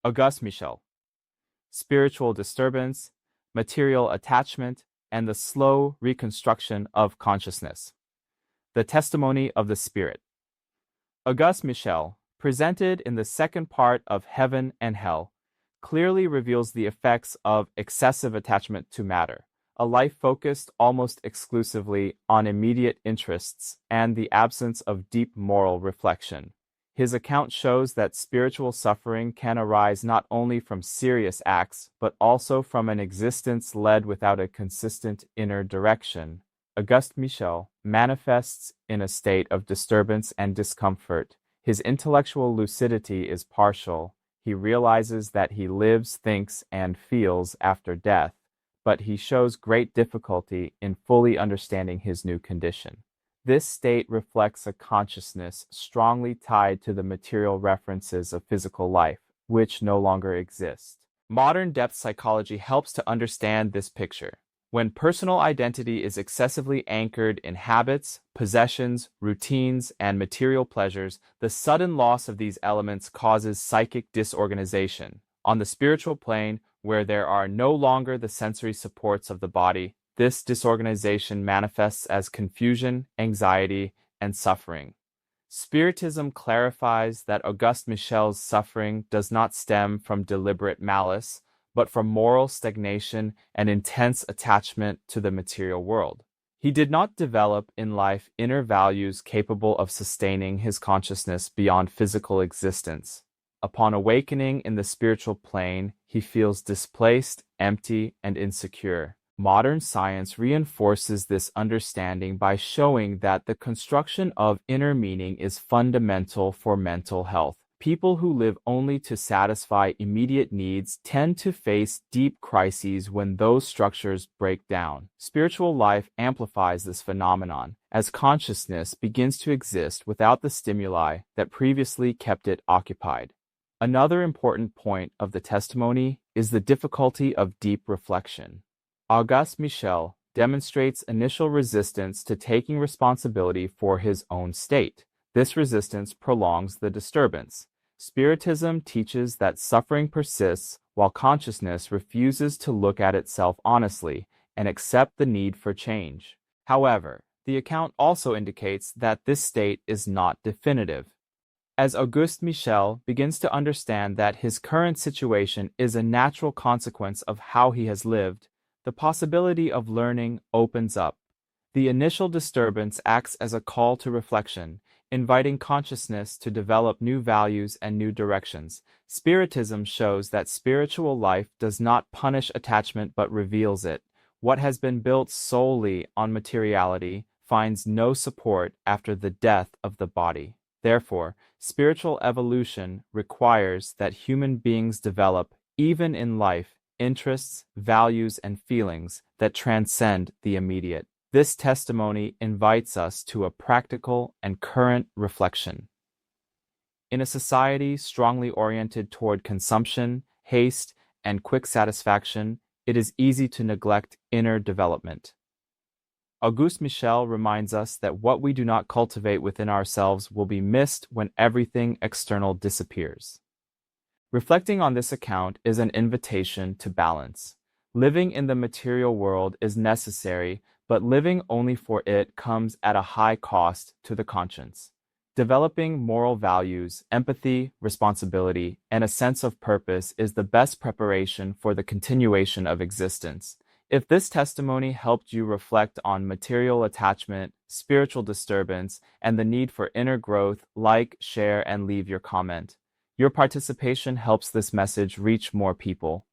Auguste Michel. Spiritual disturbance, material attachment, and the slow reconstruction of consciousness. The testimony of the Spirit. Auguste Michel, presented in the second part of Heaven and Hell, clearly reveals the effects of excessive attachment to matter, a life focused almost exclusively on immediate interests and the absence of deep moral reflection. His account shows that spiritual suffering can arise not only from serious acts, but also from an existence led without a consistent inner direction. Auguste Michel manifests in a state of disturbance and discomfort. His intellectual lucidity is partial. He realizes that he lives, thinks, and feels after death, but he shows great difficulty in fully understanding his new condition. This state reflects a consciousness strongly tied to the material references of physical life, which no longer exist. Modern depth psychology helps to understand this picture. When personal identity is excessively anchored in habits, possessions, routines, and material pleasures, the sudden loss of these elements causes psychic disorganization. On the spiritual plane, where there are no longer the sensory supports of the body, this disorganization manifests as confusion, anxiety, and suffering. Spiritism clarifies that Auguste Michel's suffering does not stem from deliberate malice, but from moral stagnation and intense attachment to the material world. He did not develop in life inner values capable of sustaining his consciousness beyond physical existence. Upon awakening in the spiritual plane, he feels displaced, empty, and insecure. Modern science reinforces this understanding by showing that the construction of inner meaning is fundamental for mental health. People who live only to satisfy immediate needs tend to face deep crises when those structures break down. Spiritual life amplifies this phenomenon, as consciousness begins to exist without the stimuli that previously kept it occupied. Another important point of the testimony is the difficulty of deep reflection. Auguste Michel demonstrates initial resistance to taking responsibility for his own state. This resistance prolongs the disturbance. Spiritism teaches that suffering persists while consciousness refuses to look at itself honestly and accept the need for change. However, the account also indicates that this state is not definitive. As Auguste Michel begins to understand that his current situation is a natural consequence of how he has lived, the possibility of learning opens up. The initial disturbance acts as a call to reflection, inviting consciousness to develop new values and new directions. Spiritism shows that spiritual life does not punish attachment but reveals it. What has been built solely on materiality finds no support after the death of the body. Therefore, spiritual evolution requires that human beings develop, even in life, interests, values, and feelings that transcend the immediate. This testimony invites us to a practical and current reflection. In a society strongly oriented toward consumption, haste, and quick satisfaction, it is easy to neglect inner development. Auguste Michel reminds us that what we do not cultivate within ourselves will be missed when everything external disappears. Reflecting on this account is an invitation to balance. Living in the material world is necessary, but living only for it comes at a high cost to the conscience. Developing moral values, empathy, responsibility, and a sense of purpose is the best preparation for the continuation of existence. If this testimony helped you reflect on material attachment, spiritual disturbance, and the need for inner growth, like, share, and leave your comment. Your participation helps this message reach more people.